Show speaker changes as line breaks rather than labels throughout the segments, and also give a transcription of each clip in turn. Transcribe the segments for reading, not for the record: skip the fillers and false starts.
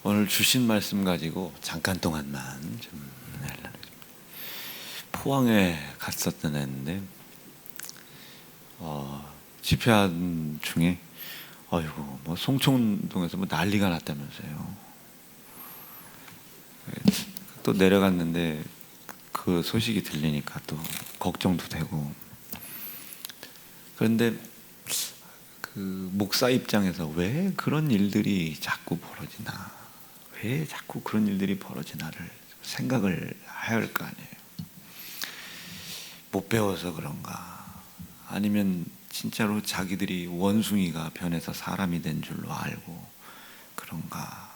오늘 주신 말씀 가지고 잠깐 동안만 좀 포항에 갔었던 애인데 집회한 중에 아이고 뭐 송촌동에서 뭐 난리가 났다면서요. 또 내려갔는데 그 소식이 들리니까 또 걱정도 되고. 그런데 그 목사 입장에서 왜 그런 일들이 자꾸 벌어지나, 왜 자꾸 그런 일들이 벌어지나를 생각을 해야 할 거 아니에요. 못 배워서 그런가, 아니면 진짜로 자기들이 원숭이가 변해서 사람이 된 줄로 알고 그런가.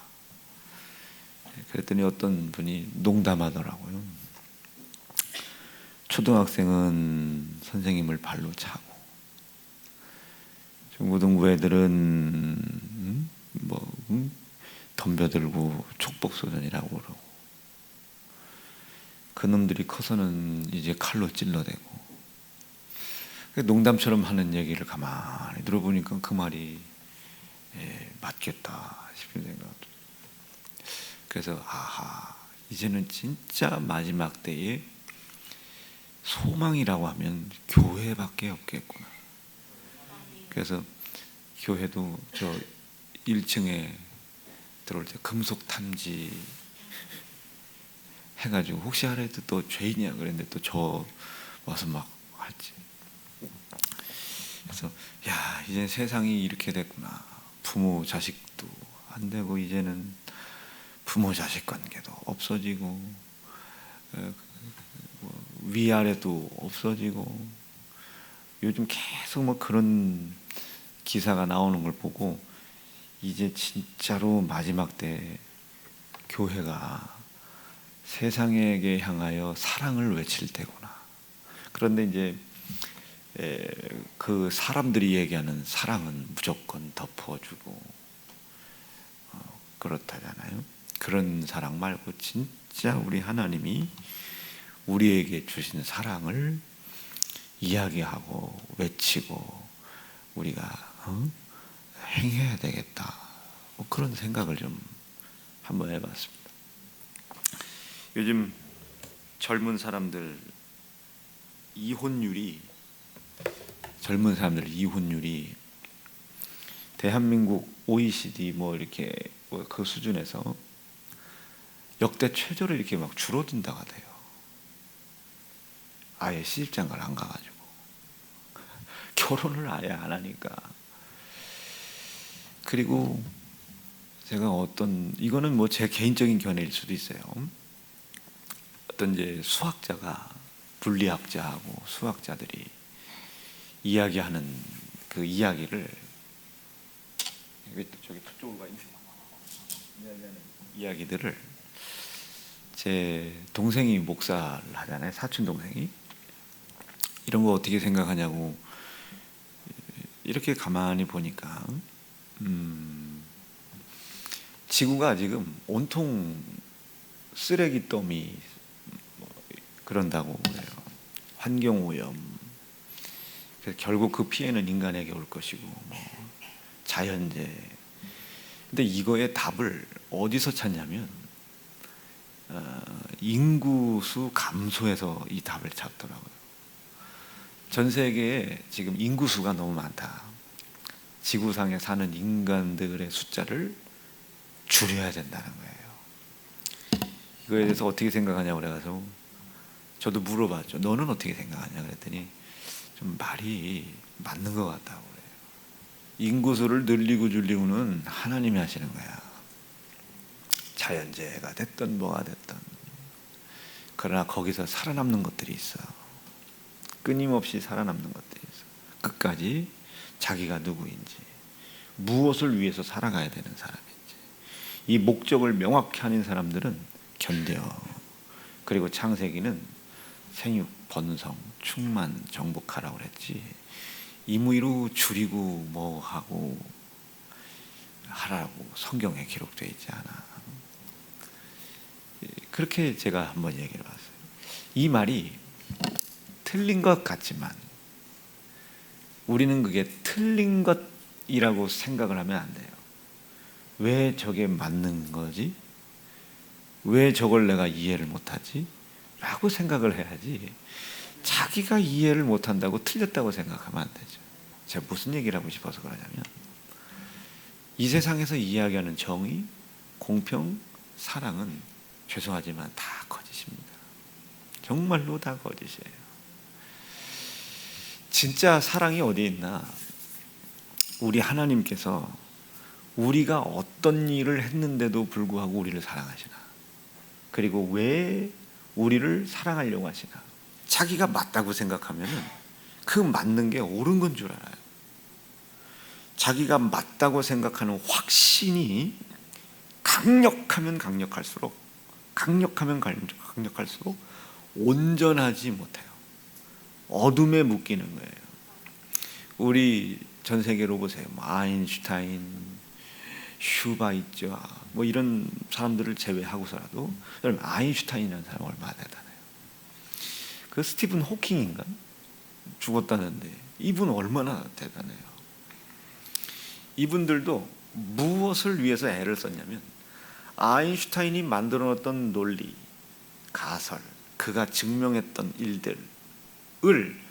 그랬더니 어떤 분이 농담하더라고요. 초등학생은 선생님을 발로 차고 중고등부 애들은 덤벼들고 촉복소년이라고 그러고, 그놈들이 커서는 이제 칼로 찔러대고. 농담처럼 하는 얘기를 가만히 들어보니까 그 말이 맞겠다 싶은 생각도. 그래서 아하, 이제는 진짜 마지막 때에 소망이라고 하면 교회밖에 없겠구나. 그래서 교회도 저 1층에 들어올 때 금속 탐지 해가지고 혹시 하래도 또 죄인이야 그랬는데 또 저 와서 막 하지. 그래서 야, 이제 세상이 이렇게 됐구나. 부모 자식도 안 되고 이제는 부모 자식 관계도 없어지고 위아래도 없어지고, 요즘 계속 뭐 그런 기사가 나오는 걸 보고 이제 진짜로 마지막 때 교회가 세상에게 향하여 사랑을 외칠 때구나. 그런데 이제 그 사람들이 얘기하는 사랑은 무조건 덮어주고 그렇다잖아요. 그런 사랑 말고 진짜 우리 하나님이 우리에게 주신 사랑을 이야기하고 외치고 우리가 행해야 되겠다. 뭐 그런 생각을 좀 한번 해봤습니다. 요즘 젊은 사람들 이혼율이 대한민국 OECD 뭐 이렇게 그 수준에서 역대 최저로 이렇게 막 줄어든다고 하대요. 아예 시집장가를 안 가가지고 결혼을 아예 안 하니까. 그리고 제가 이거는 뭐 제 개인적인 견해일 수도 있어요. 어떤 이제 수학자가, 물리학자하고 수학자들이 이야기하는 그 이야기를, 저기 저쪽으로 가 있네. 이야기들을 제 동생이 목사를 하잖아요. 사촌 동생이. 이런 거 어떻게 생각하냐고 이렇게 가만히 보니까 지구가 지금 온통 쓰레기 더미 그런다고 그래요. 환경오염. 그래서 결국 그 피해는 인간에게 올 것이고 자연재해. 근데 이거의 답을 어디서 찾냐면 인구수 감소에서 이 답을 찾더라고요. 전 세계에 지금 인구수가 너무 많다. 지구상에 사는 인간들의 숫자를 줄여야 된다는 거예요. 이거에 대해서 어떻게 생각하냐고 그래가지고 저도 물어봤죠. 너는 어떻게 생각하냐 그랬더니 좀 말이 맞는 것 같다고 그래요. 인구수를 늘리고 줄이고는 하나님이 하시는 거야. 자연재해가 됐든 뭐가 됐든. 그러나 거기서 살아남는 것들이 있어. 끊임없이 살아남는 것들이 있어. 끝까지 자기가 누구인지, 무엇을 위해서 살아가야 되는 사람인지, 이 목적을 명확히 하는 사람들은 견뎌. 그리고 창세기는 생육, 번성, 충만, 정복하라고 그랬지, 임의로 줄이고 뭐 하고 하라고 성경에 기록되어 있지 않아. 그렇게 제가 한번 얘기를 봤어요. 이 말이 틀린 것 같지만 우리는 그게 틀린 것이라고 생각을 하면 안 돼요. 왜 저게 맞는 거지? 왜 저걸 내가 이해를 못하지? 라고 생각을 해야지, 자기가 이해를 못한다고 틀렸다고 생각하면 안 되죠. 제가 무슨 얘기를 하고 싶어서 그러냐면, 이 세상에서 이야기하는 정의, 공평, 사랑은 죄송하지만 다 거짓입니다. 정말로 다 거짓이에요. 진짜 사랑이 어디 있나? 우리 하나님께서 우리가 어떤 일을 했는데도 불구하고 우리를 사랑하시나? 그리고 왜 우리를 사랑하려고 하시나? 자기가 맞다고 생각하면 그 맞는 게 옳은 건 줄 알아요. 자기가 맞다고 생각하는 확신이 강력하면 강력할수록 온전하지 못해요. 어둠에 묶이는 거예요. 우리 전 세계로 보세요. 아인슈타인, 슈바이처 뭐 이런 사람들을 제외하고서라도, 여러분 아인슈타인이라는 사람 얼마나 대단해요. 그 스티븐 호킹인가 죽었다는데 이분 얼마나 대단해요. 이분들도 무엇을 위해서 애를 썼냐면, 아인슈타인이 만들어놨던 논리, 가설, 그가 증명했던 일들을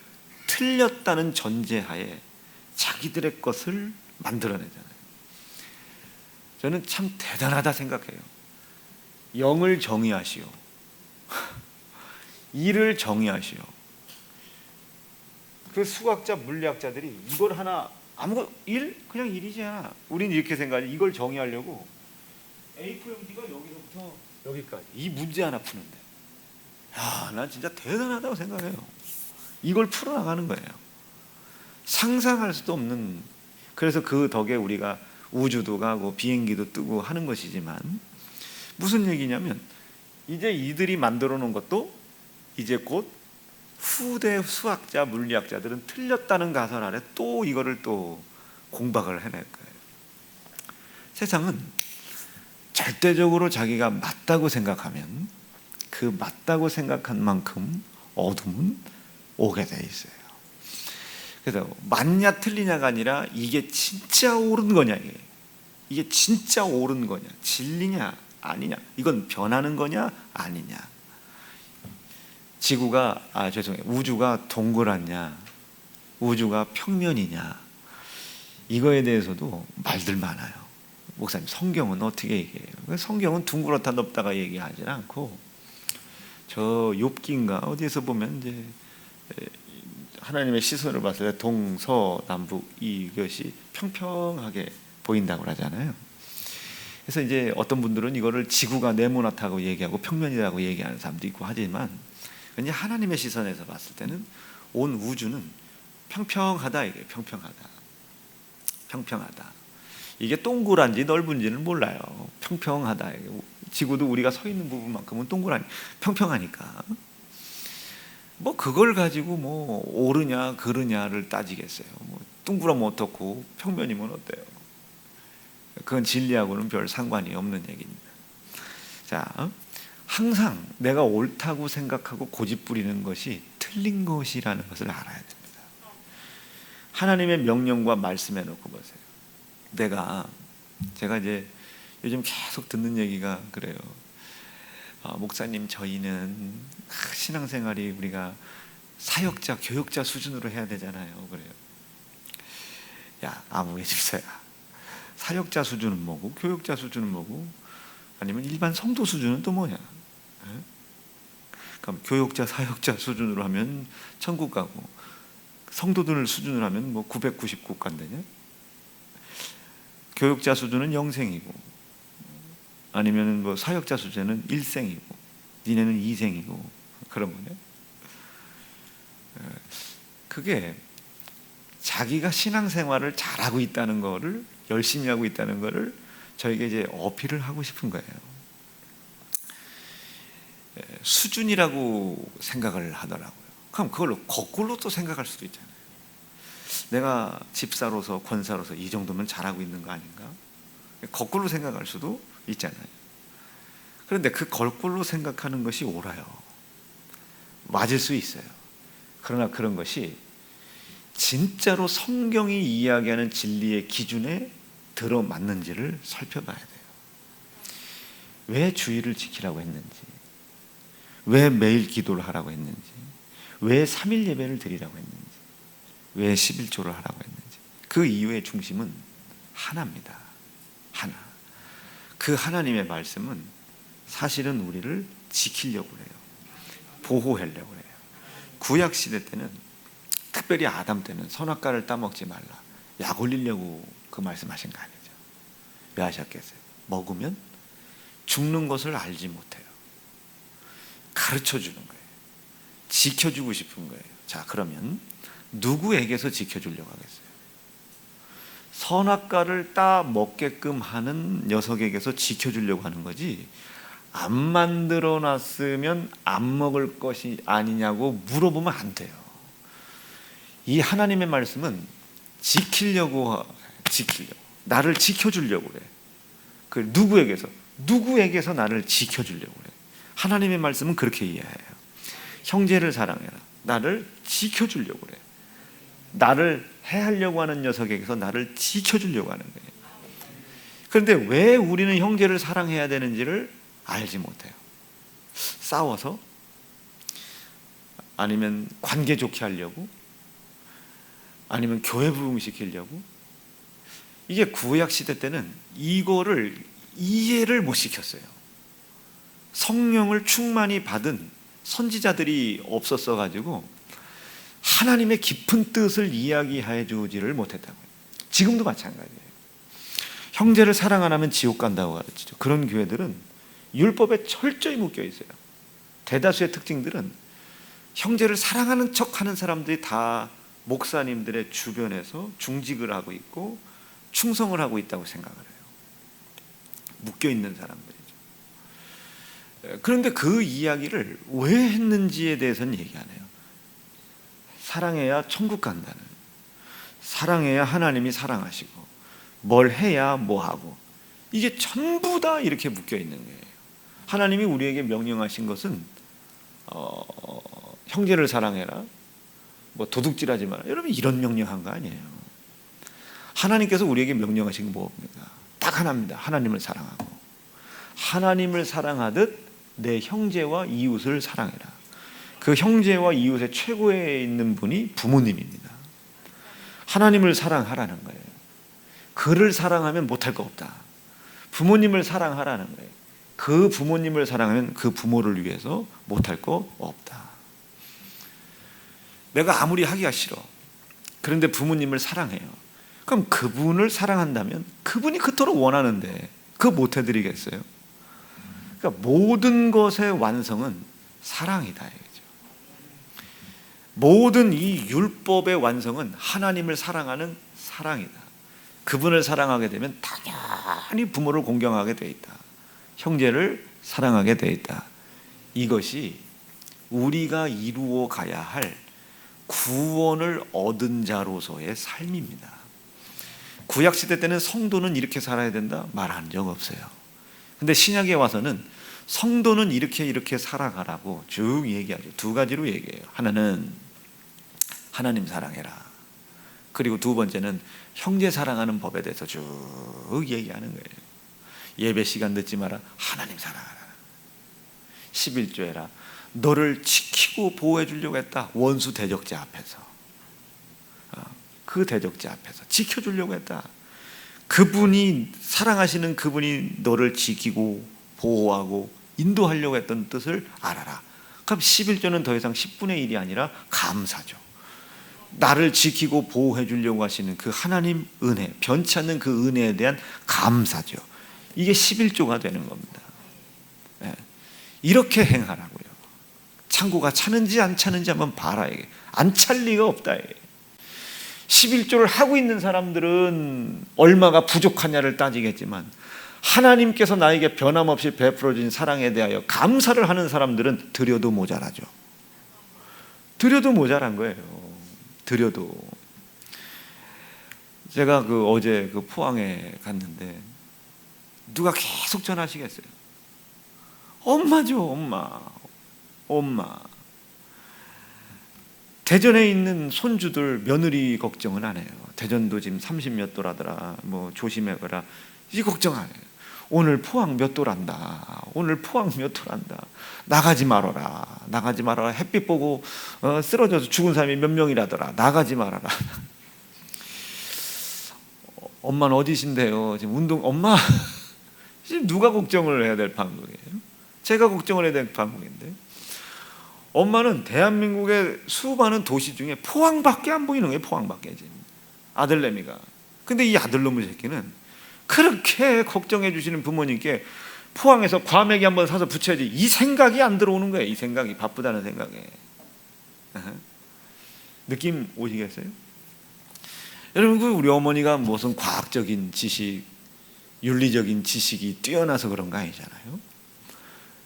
틀렸다는 전제하에 자기들의 것을 만들어내잖아요. 저는 참 대단하다 생각해요. 영을 정의하시오, 일을 정의하시오. 그 수학자, 물리학자들이 이걸 하나 아무것도 그냥 일이지 않아. 우리는 이렇게 생각하지. 이걸 정의하려고 A4 용지가 여기서부터 여기까지 이 문제 하나 푸는데, 난 진짜 대단하다고 생각해요. 이걸 풀어나가는 거예요. 상상할 수도 없는. 그래서 그 덕에 우리가 우주도 가고 비행기도 뜨고 하는 것이지만, 무슨 얘기냐면, 이제 이들이 만들어 놓은 것도 이제 곧 후대 수학자, 물리학자들은 틀렸다는 가설 아래 또 이거를 또 공박을 해낼 거예요. 세상은 절대적으로 자기가 맞다고 생각하면 그 맞다고 생각한 만큼 어둠은 오게 돼 있어요. 그래서 맞냐 틀리냐가 아니라 이게 진짜 옳은 거냐, 이게 진짜 옳은 거냐, 진리냐 아니냐, 이건 변하는 거냐 아니냐, 우주가 동그랗냐, 우주가 평면이냐, 이거에 대해서도 말들 많아요. 목사님, 성경은 어떻게 얘기해요? 성경은 둥그렇다 넓다가 얘기하지 않고, 저 욥기인가 어디에서 보면 이제 하나님의 시선을 봤을 때 동서남북 이것이 평평하게 보인다고 하잖아요. 그래서 이제 어떤 분들은 이거를 지구가 네모나다고 얘기하고 평면이라고 얘기하는 사람도 있고 하지만, 이제 하나님의 시선에서 봤을 때는 온 우주는 평평하다, 이게 평평하다. 이게 동그란지 넓은지는 몰라요. 평평하다. 지구도 우리가 서 있는 부분만큼은 평평하니까. 뭐 그걸 가지고 뭐 옳으냐 그르냐를 따지겠어요. 뭐 둥그러면 어떻고 평면이면 어때요? 그건 진리하고는 별 상관이 없는 얘기입니다. 자, 항상 내가 옳다고 생각하고 고집 부리는 것이 틀린 것이라는 것을 알아야 됩니다. 하나님의 명령과 말씀해 놓고 보세요. 제가 이제 요즘 계속 듣는 얘기가 그래요. 목사님, 저희는 신앙생활이 우리가 사역자, 교역자 수준으로 해야 되잖아요. 그래요. 야, 아무개 집사야. 사역자 수준은 뭐고, 교역자 수준은 뭐고, 아니면 일반 성도 수준은 또 뭐냐? 그럼 교역자, 사역자 수준으로 하면 천국 가고, 성도들 수준으로 하면 뭐 999 간다냐? 교역자 수준은 영생이고, 아니면 뭐 사역자 수준은 일생이고, 니네는 이생이고, 그런 거네. 그게 자기가 신앙생활을 잘하고 있다는 거를, 열심히 하고 있다는 거를 저에게 이제 어필을 하고 싶은 거예요. 수준이라고 생각을 하더라고요. 그럼 그걸로 거꾸로 또 생각할 수도 있잖아요. 내가 집사로서, 권사로서 이 정도면 잘하고 있는 거 아닌가? 거꾸로 생각할 수도 있잖아요. 그런데 그 거꾸로 생각하는 것이 옳아요. 맞을 수 있어요. 그러나 그런 것이 진짜로 성경이 이야기하는 진리의 기준에 들어맞는지를 살펴봐야 돼요. 왜 주의를 지키라고 했는지, 왜 매일 기도를 하라고 했는지, 왜 3일 예배를 드리라고 했는지, 왜 11조를 하라고 했는지, 그 이유의 중심은 하나입니다. 하나. 그 하나님의 말씀은 사실은 우리를 지키려고 해요. 보호하려고 해요. 구약 시대 때는, 특별히 아담 때는 선악과를 따먹지 말라, 약 올리려고 그 말씀하신 거 아니죠. 왜 하셨겠어요? 먹으면 죽는 것을 알지 못해요. 가르쳐 주는 거예요. 지켜주고 싶은 거예요. 자, 그러면 누구에게서 지켜주려고 하겠어요? 선악과를 따 먹게끔 하는 녀석에게서 지켜주려고 하는 거지, 안 만들어 놨으면 안 먹을 것이 아니냐고 물어보면 안 돼요. 이 하나님의 말씀은 지키려고 나를 지켜주려고 그래. 그 누구에게서 나를 지켜주려고 그래. 하나님의 말씀은 그렇게 이해해요. 형제를 사랑해라, 나를 지켜주려고 그래. 나를 해하려고 하는 녀석에게서 나를 지켜주려고 하는 거예요. 그런데 왜 우리는 형제를 사랑해야 되는지를 알지 못해요. 싸워서? 아니면 관계 좋게 하려고? 아니면 교회 부흥시키려고? 이게 구약 시대 때는 이거를 이해를 못 시켰어요. 성령을 충만히 받은 선지자들이 없었어 가지고 하나님의 깊은 뜻을 이야기해 주지를 못했다고요. 지금도 마찬가지예요. 형제를 사랑 안 하면 지옥 간다고 가르치죠. 그런 교회들은 율법에 철저히 묶여 있어요. 대다수의 특징들은 형제를 사랑하는 척하는 사람들이 다 목사님들의 주변에서 중직을 하고 있고 충성을 하고 있다고 생각을 해요. 묶여 있는 사람들이죠. 그런데 그 이야기를 왜 했는지에 대해서는 얘기 안 해요. 사랑해야 천국 간다는, 사랑해야 하나님이 사랑하시고, 뭘 해야 뭐하고, 이게 전부 다 이렇게 묶여 있는 거예요. 하나님이 우리에게 명령하신 것은 형제를 사랑해라, 뭐 도둑질하지 마라, 여러분 이런 명령한 거 아니에요. 하나님께서 우리에게 명령하신 게 뭡니까? 딱 하나입니다. 하나님을 사랑하고, 하나님을 사랑하듯 내 형제와 이웃을 사랑해라. 그 형제와 이웃의 최고에 있는 분이 부모님입니다. 하나님을 사랑하라는 거예요. 그를 사랑하면 못할 거 없다. 부모님을 사랑하라는 거예요. 그 부모님을 사랑하면 그 부모를 위해서 못할 거 없다. 내가 아무리 하기가 싫어, 그런데 부모님을 사랑해요. 그럼 그분을 사랑한다면 그분이 그토록 원하는데 그거 못 해드리겠어요? 그러니까 모든 것의 완성은 사랑이다 이거죠. 모든 이 율법의 완성은 하나님을 사랑하는 사랑이다. 그분을 사랑하게 되면 당연히 부모를 공경하게 돼 있다. 형제를 사랑하게 돼 있다. 이것이 우리가 이루어 가야 할 구원을 얻은 자로서의 삶입니다. 구약시대 때는 성도는 이렇게 살아야 된다 말한 적 없어요. 근데 신약에 와서는 성도는 이렇게 살아가라고 쭉 얘기하죠. 두 가지로 얘기해요. 하나는 하나님 사랑해라. 그리고 두 번째는 형제 사랑하는 법에 대해서 쭉 얘기하는 거예요. 예배 시간 늦지 마라. 하나님 사랑하라. 11조 해라. 너를 지키고 보호해 주려고 했다. 원수 대적자 앞에서. 그 대적자 앞에서 지켜주려고 했다. 그분이 사랑하시는 그분이 너를 지키고 보호하고 인도하려고 했던 뜻을 알아라. 그럼 11조는 더 이상 10분의 1이 아니라 감사죠. 나를 지키고 보호해 주려고 하시는 그 하나님 은혜, 변치 않는 그 은혜에 대한 감사죠. 이게 11조가 되는 겁니다. 네. 이렇게 행하라고요. 창고가 차는지 안 차는지 한번 봐라. 안 찰 리가 없다. 11조를 하고 있는 사람들은 얼마가 부족하냐를 따지겠지만 하나님께서 나에게 변함없이 베풀어 주신 사랑에 대하여 감사를 하는 사람들은 드려도 모자라죠. 드려도 모자란 거예요. 드려도. 제가 어제 포항에 갔는데 누가 계속 전화하시겠어요. 엄마죠, 엄마. 대전에 있는 손주들 며느리 걱정은 안 해요. 대전도 지금 30몇 도라더라. 뭐 조심해거라. 이 걱정 안 해요. 오늘 포항 몇 도란다. 오늘 포항 몇 도란다. 나가지 말아라. 나가지 말아라. 햇빛 보고 쓰러져서 죽은 사람이 몇 명이라더라. 나가지 말아라. 엄마는 어디신데요? 지금 운동 엄마 지금 누가 걱정을 해야 될 방법이에요? 제가 걱정을 해야 될 방법인데 엄마는 대한민국의 수많은 도시 중에 포항밖에 안 보이는 거예요. 포항밖에 지금 아들내미가. 근데 이 아들놈의 새끼는 그렇게 걱정해 주시는 부모님께 포항에서 과메기 한번 사서 붙여야지 이 생각이 안 들어오는 거예요. 이 생각이 바쁘다는 생각에. 느낌 오시겠어요? 여러분 우리 어머니가 무슨 과학적인 지식, 윤리적인 지식이 뛰어나서 그런 거 아니잖아요.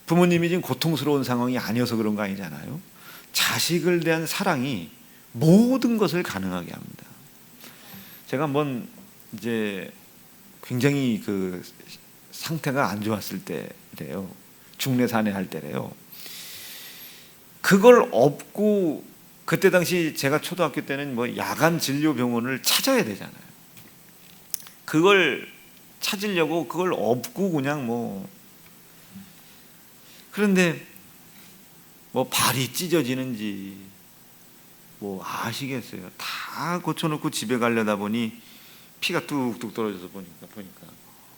부모님이 지금 고통스러운 상황이 아니어서 그런 거 아니잖아요. 자식을 대한 사랑이 모든 것을 가능하게 합니다. 제가 한번 이제 굉장히 그 상태가 안 좋았을 때래요. 중내산에 할 때래요. 그걸 업고 그때 당시 제가 초등학교 때는 뭐 야간 진료 병원을 찾아야 되잖아요. 그걸 찾으려고 그걸 업고 그냥 뭐 그런데 뭐 발이 찢어지는지 뭐 아시겠어요? 다 고쳐놓고 집에 가려다 보니 피가 뚝뚝 떨어져서 보니까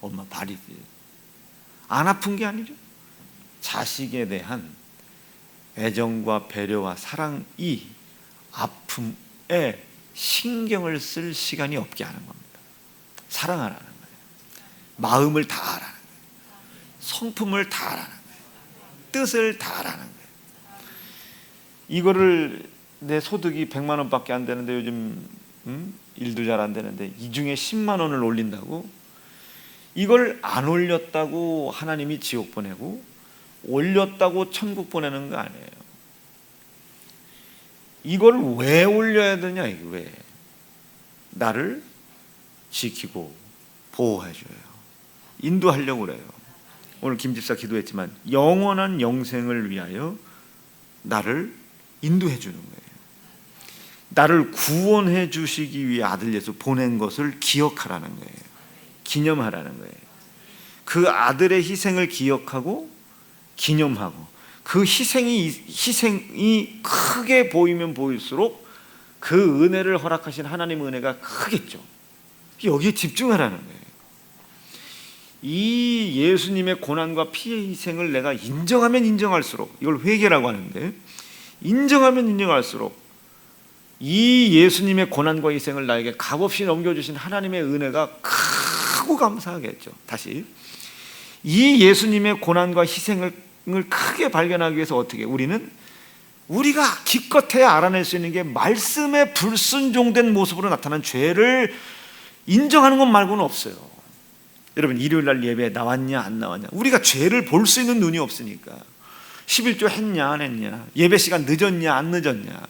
엄마 발이 안 아픈 게 아니죠. 자식에 대한 애정과 배려와 사랑이 아픔에 신경을 쓸 시간이 없게 하는 겁니다. 사랑하라는 거예요. 마음을 다하라는 거예요. 성품을 다하라는 거예요. 뜻을 다하라는 거예요. 이거를 내 소득이 100만 원밖에 안 되는데 요즘 일도 잘 안 되는데 이 중에 10만 원을 올린다고? 이걸 안 올렸다고 하나님이 지옥 보내고 올렸다고 천국 보내는 거 아니에요. 이걸 왜 올려야 되냐? 이게 왜? 나를 지키고 보호해줘요. 인도하려고 그래요. 오늘 김 집사 기도했지만 영원한 영생을 위하여 나를 인도해 주는 거예요. 나를 구원해 주시기 위해 아들 예수 보낸 것을 기억하라는 거예요. 기념하라는 거예요. 그 아들의 희생을 기억하고 기념하고 그 희생이 크게 보이면 보일수록 그 은혜를 허락하신 하나님의 은혜가 크겠죠. 여기에 집중하라는 거예요. 이 예수님의 고난과 피의 희생을 내가 인정하면 인정할수록, 이걸 회개라고 하는데, 인정하면 인정할수록 이 예수님의 고난과 희생을 나에게 값없이 넘겨주신 하나님의 은혜가 크고 감사하겠죠. 다시 이 예수님의 고난과 희생을 크게 발견하기 위해서 어떻게, 우리가 기껏해야 알아낼 수 있는 게 말씀에 불순종된 모습으로 나타난 죄를 인정하는 것 말고는 없어요. 여러분, 일요일날 예배에 나왔냐 안 나왔냐, 우리가 죄를 볼 수 있는 눈이 없으니까 11조 했냐 안 했냐, 예배 시간 늦었냐 안 늦었냐,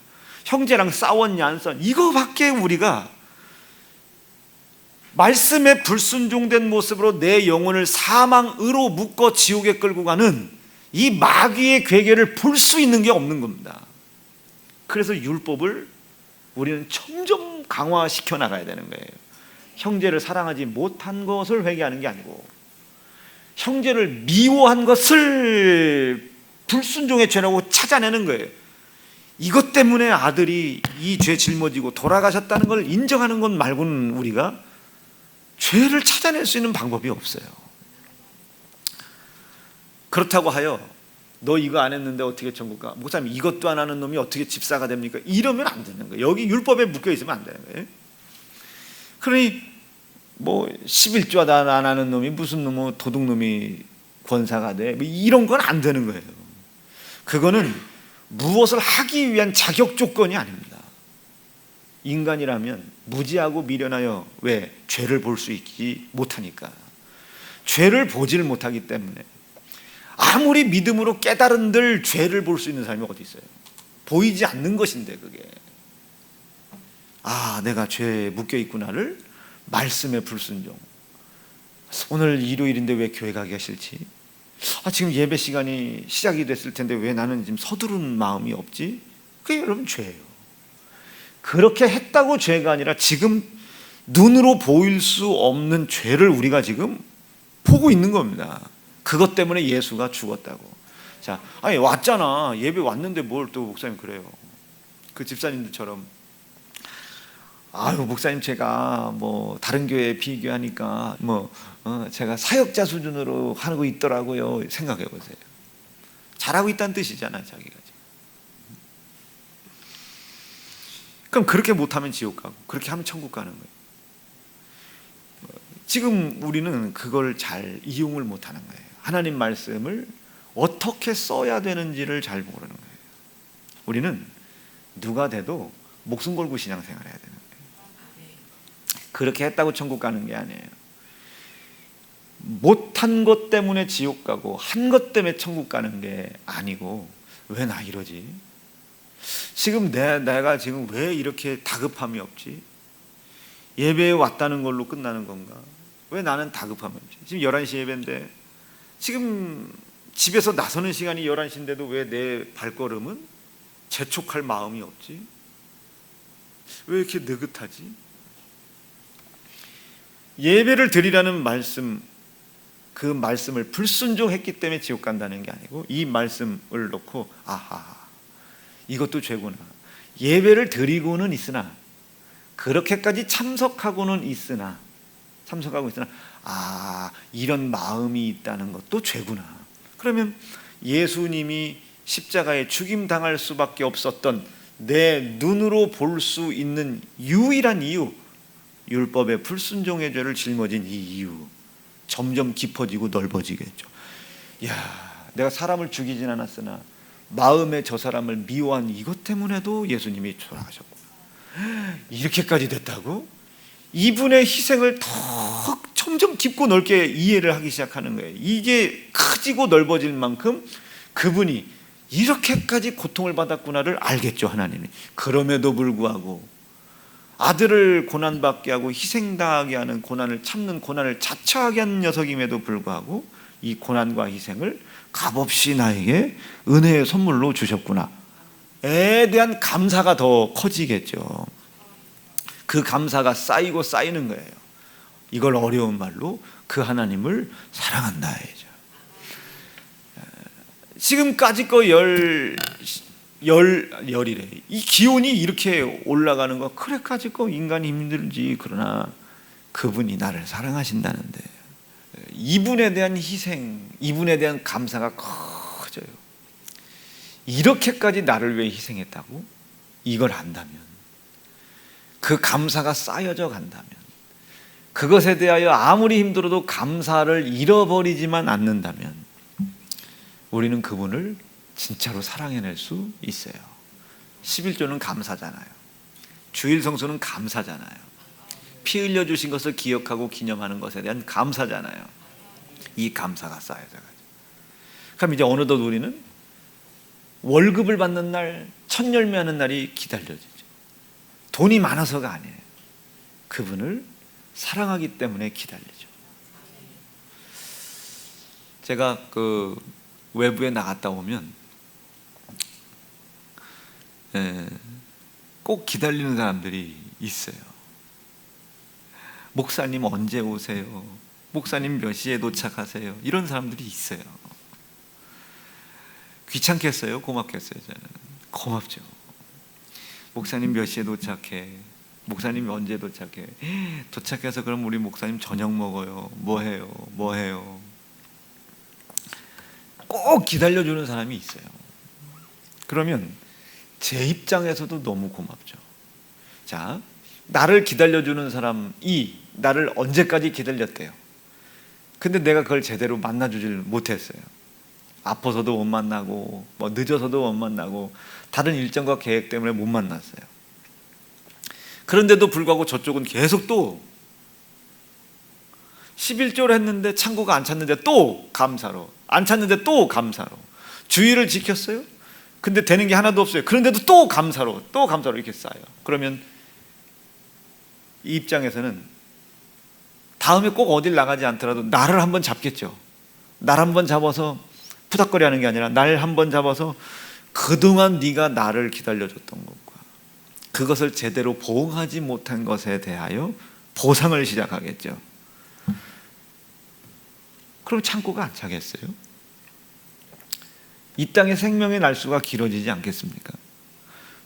형제랑 싸웠냐 안 싸웠냐, 이거밖에 우리가 말씀에 불순종된 모습으로 내 영혼을 사망으로 묶어 지옥에 끌고 가는 이 마귀의 괴계를 볼 수 있는 게 없는 겁니다. 그래서 율법을 우리는 점점 강화시켜 나가야 되는 거예요. 형제를 사랑하지 못한 것을 회개하는 게 아니고, 형제를 미워한 것을 불순종의 죄라고 찾아내는 거예요. 이것 때문에 아들이 이 죄 짊어지고 돌아가셨다는 걸 인정하는 것 말고는 우리가 죄를 찾아낼 수 있는 방법이 없어요. 그렇다고 하여 너 이거 안 했는데 어떻게 천국 가? 목사님, 이것도 안 하는 놈이 어떻게 집사가 됩니까? 이러면 안 되는 거예요. 여기 율법에 묶여 있으면 안 되는 거예요. 그러니 뭐 11조 안 하는 놈이 무슨 놈의 도둑놈이 권사가 돼? 뭐 이런 건 안 되는 거예요. 그거는 무엇을 하기 위한 자격 조건이 아닙니다. 인간이라면 무지하고 미련하여, 왜? 죄를 볼 수 있지 못하니까. 죄를 보질 못하기 때문에 아무리 믿음으로 깨달은들 죄를 볼 수 있는 사람이 어디 있어요? 보이지 않는 것인데, 그게 내가 죄에 묶여 있구나를 말씀의 불순종. 오늘 일요일인데 왜 교회 가기가 싫지? 지금 예배 시간이 시작이 됐을 텐데 왜 나는 지금 서두른 마음이 없지? 그게 여러분 죄예요. 그렇게 했다고 죄가 아니라 지금 눈으로 보일 수 없는 죄를 우리가 지금 보고 있는 겁니다. 그것 때문에 예수가 죽었다고. 자, 아니 왔잖아. 예배 왔는데 뭘 또 목사님 그래요. 그 집사님들처럼 아유 목사님 제가 뭐 다른 교회에 비교하니까 제가 사역자 수준으로 하고 있더라고요. 생각해 보세요. 잘하고 있다는 뜻이잖아요, 자기가. 그럼 그렇게 못하면 지옥 가고 그렇게 하면 천국 가는 거예요. 지금 우리는 그걸 잘 이용을 못하는 거예요. 하나님 말씀을 어떻게 써야 되는지를 잘 모르는 거예요. 우리는 누가 돼도 목숨 걸고 신앙생활을 해야 되는 거예요. 그렇게 했다고 천국 가는 게 아니에요. 못한 것 때문에 지옥 가고 한 것 때문에 천국 가는 게 아니고, 왜 나 이러지? 지금 내가 지금 왜 이렇게 다급함이 없지? 예배에 왔다는 걸로 끝나는 건가? 왜 나는 다급함이 없지? 지금 11시 예배인데 지금 집에서 나서는 시간이 11시인데도 왜 내 발걸음은 재촉할 마음이 없지? 왜 이렇게 느긋하지? 예배를 드리라는 말씀, 그 말씀을 불순종했기 때문에 지옥 간다는 게 아니고, 이 말씀을 놓고 아하, 이것도 죄구나. 예배를 드리고는 있으나, 그렇게까지 참석하고 있으나 이런 마음이 있다는 것도 죄구나. 그러면 예수님이 십자가에 죽임당할 수밖에 없었던 내 눈으로 볼 수 있는 유일한 이유, 율법의 불순종의 죄를 짊어진 이 이유, 점점 깊어지고 넓어지겠죠. 야, 내가 사람을 죽이진 않았으나 마음에 저 사람을 미워한 이것 때문에도 예수님이 돌아가셨고, 이렇게까지 됐다고? 이분의 희생을 더 점점 깊고 넓게 이해를 하기 시작하는 거예요. 이게 커지고 넓어질 만큼 그분이 이렇게까지 고통을 받았구나를 알겠죠, 하나님이. 그럼에도 불구하고 아들을 고난받게 하고 희생당하게 하는 고난을 참는, 고난을 자처하게 하는 녀석임에도 불구하고 이 고난과 희생을 값없이 나에게 은혜의 선물로 주셨구나 에 대한 감사가 더 커지겠죠. 그 감사가 쌓이고 쌓이는 거예요. 이걸 어려운 말로 그 하나님을 사랑한다 해야죠. 지금까지 거 열이래. 이 기온이 이렇게 올라가는 거, 그래까지 거 인간이 힘들지. 그러나 그분이 나를 사랑하신다는데, 이분에 대한 희생, 이분에 대한 감사가 커져요. 이렇게까지 나를 위해 희생했다고? 이걸 안다면, 그 감사가 쌓여져 간다면, 그것에 대하여 아무리 힘들어도 감사를 잃어버리지만 않는다면, 우리는 그분을 진짜로 사랑해낼 수 있어요. 11조는 감사잖아요. 주일 성수는 감사잖아요. 피 흘려주신 것을 기억하고 기념하는 것에 대한 감사잖아요. 이 감사가 쌓여져가지고, 그럼 이제 어느덧 우리는 월급을 받는 날, 첫 열매하는 날이 기다려지죠. 돈이 많아서가 아니에요. 그분을 사랑하기 때문에 기다리죠. 제가 그 외부에 나갔다 오면 꼭 기다리는 사람들이 있어요. 목사님 언제 오세요? 목사님 몇 시에 도착하세요? 이런 사람들이 있어요. 귀찮겠어요? 고맙겠어요? 저는 고맙죠. 목사님 몇 시에 도착해? 목사님 언제 도착해? 도착해서 그럼 우리 목사님 저녁 먹어요. 뭐 해요? 꼭 기다려주는 사람이 있어요. 그러면 제 입장에서도 너무 고맙죠. 자, 나를 기다려주는 사람이 나를 언제까지 기다렸대요. 근데 내가 그걸 제대로 만나주질 못했어요. 아파서도 못 만나고, 늦어서도 못 만나고, 다른 일정과 계획 때문에 못 만났어요. 그런데도 불구하고 저쪽은 계속 또 11조를 했는데 창고가 안 찼는데 또 감사로, 안 찼는데 또 감사로, 주의를 지켰어요. 근데 되는 게 하나도 없어요. 그런데도 또 감사로 이렇게 쌓여요. 그러면 이 입장에서는 다음에 꼭 어딜 나가지 않더라도 나를 한번 잡겠죠. 날 한번 잡아서 푸닥거리하는 게 아니라 날 한번 잡아서 그동안 네가 나를 기다려줬던 것과 그것을 제대로 보응하지 못한 것에 대하여 보상을 시작하겠죠. 그럼 창고가 안 차겠어요? 이 땅의 생명의 날수가 길어지지 않겠습니까?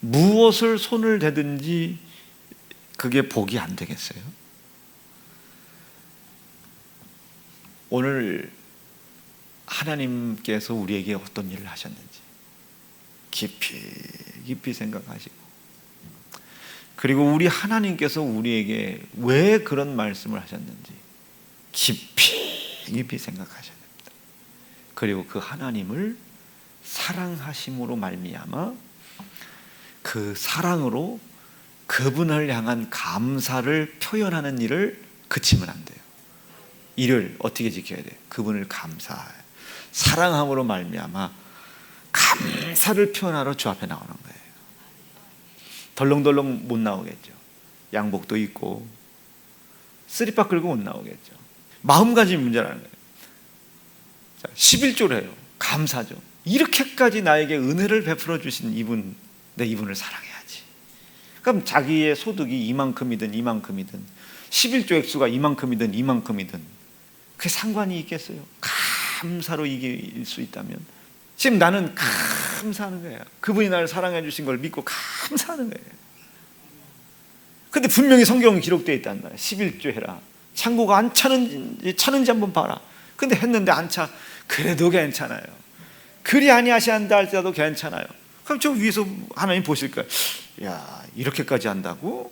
무엇을 손을 대든지 그게 복이 안 되겠어요? 오늘 하나님께서 우리에게 어떤 일을 하셨는지 깊이 깊이 생각하시고, 그리고 우리 하나님께서 우리에게 왜 그런 말씀을 하셨는지 깊이 깊이 생각하셔야 됩니다. 그리고 그 하나님을 사랑하심으로 말미암아 그 사랑으로 그분을 향한 감사를 표현하는 일을 그치면 안 돼요. 이를 어떻게 지켜야 돼요? 그분을 사랑함으로 말미암아 감사를 표현하러 주 앞에 나오는 거예요. 덜렁덜렁 못 나오겠죠. 양복도 입고 쓰리빠 끌고 못 나오겠죠. 마음가짐 문제라는 거예요. 자, 11조를 해요. 감사죠. 이렇게까지 나에게 은혜를 베풀어 주신 이분, 내 이분을 사랑해야지. 그럼 자기의 소득이 이만큼이든 11조 액수가 이만큼이든 그게 상관이 있겠어요? 감사로 이길 수 있다면 지금 나는 감사하는 거예요. 그분이 나를 사랑해 주신 걸 믿고 감사하는 거예요. 근데 분명히 성경은 기록되어 있단 말이에요. 11조 해라. 창고가 안 차는지 한번 봐라. 근데 했는데 안 차. 그래도 괜찮아요. 그리 아니하시한다 할지라도 괜찮아요. 그럼 저 위에서 하나님 보실 거예요. 야, 이렇게까지 한다고?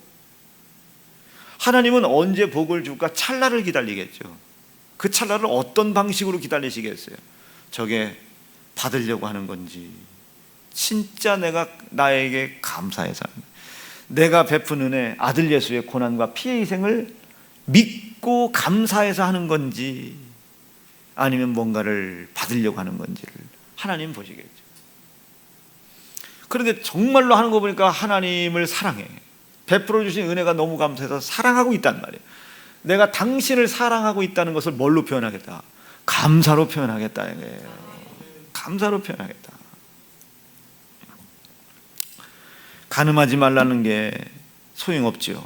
하나님은 언제 복을 줄까? 찰나를 기다리겠죠. 그 찰나를 어떤 방식으로 기다리시겠어요? 저게 받으려고 하는 건지, 진짜 나에게 감사해서 내가 베푼 은혜, 아들 예수의 고난과 피의 희생을 믿고 감사해서 하는 건지, 아니면 뭔가를 받으려고 하는 건지를 하나님 보시겠죠. 그런데 정말로 하는 거 보니까 하나님을 사랑해, 베풀어 주신 은혜가 너무 감사해서 사랑하고 있단 말이에요. 내가 당신을 사랑하고 있다는 것을 뭘로 표현하겠다? 감사로 표현하겠다 이거예요. 감사로 표현하겠다. 간음하지 말라는 게 소용없지요.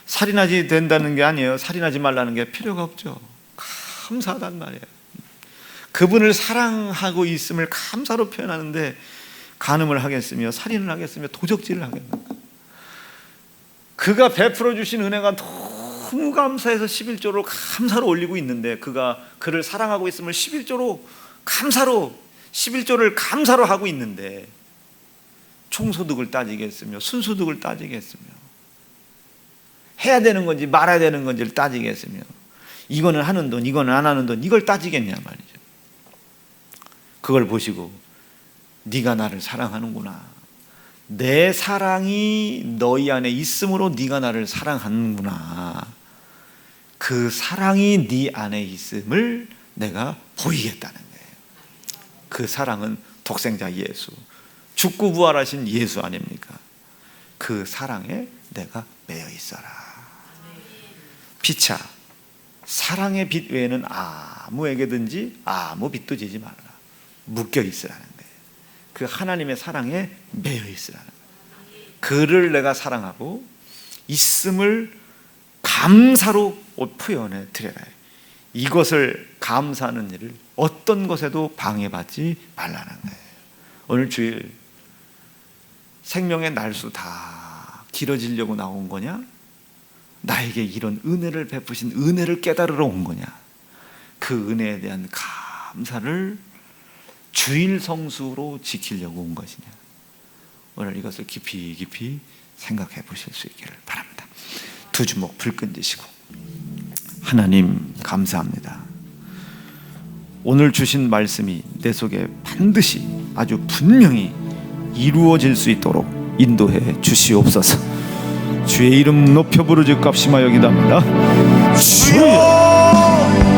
살인하지 된다는 게 아니에요. 살인하지 말라는 게 필요가 없죠. 감사하단 말이에요. 그분을 사랑하고 있음을 감사로 표현하는데 간음을 하겠으며 살인을 하겠으며 도적질을 하겠나? 그가 베풀어 주신 은혜가 너무 감사해서 11조로 감사로 올리고 있는데, 그를 사랑하고 있음을 11조를 감사로 하고 있는데, 총소득을 따지겠으며 순소득을 따지겠으며 해야 되는 건지 말아야 되는 건지를 따지겠으며 이거는 하는 돈 이거는 안 하는 돈 이걸 따지겠냐 말이죠. 그걸 보시고 네가 나를 사랑하는구나, 내 사랑이 너희 안에 있으므로 네가 나를 사랑하는구나, 그 사랑이 네 안에 있음을 내가 보이겠다는 거예요. 그 사랑은 독생자 예수, 죽고 부활하신 예수 아닙니까? 그 사랑에 내가 매여 있어라. 피차, 사랑의 빛 외에는 아무에게든지 아무 빛도 지지 말라. 묶여 있으라는 거예요. 그 하나님의 사랑에 매여 있으라는 거예요. 그를 내가 사랑하고 있음을 감사로 표현해 드려라. 이것을 감사하는 일을 어떤 것에도 방해받지 말라는 거예요. 오늘 주일 생명의 날수 다 길어지려고 나온 거냐? 나에게 이런 은혜를 베푸신 은혜를 깨달으러 온 거냐? 그 은혜에 대한 감사를 주일 성수로 지키려고 온 것이냐? 오늘 이것을 깊이 깊이 생각해 보실 수 있기를 바랍니다. 두 주먹 불끈 쥐시고, 하나님 감사합니다. 오늘 주신 말씀이 내 속에 반드시 아주 분명히 이루어질 수 있도록 인도해 주시옵소서. 주의 이름 높여 부르짖고 합심하여 기도합니다. 주여!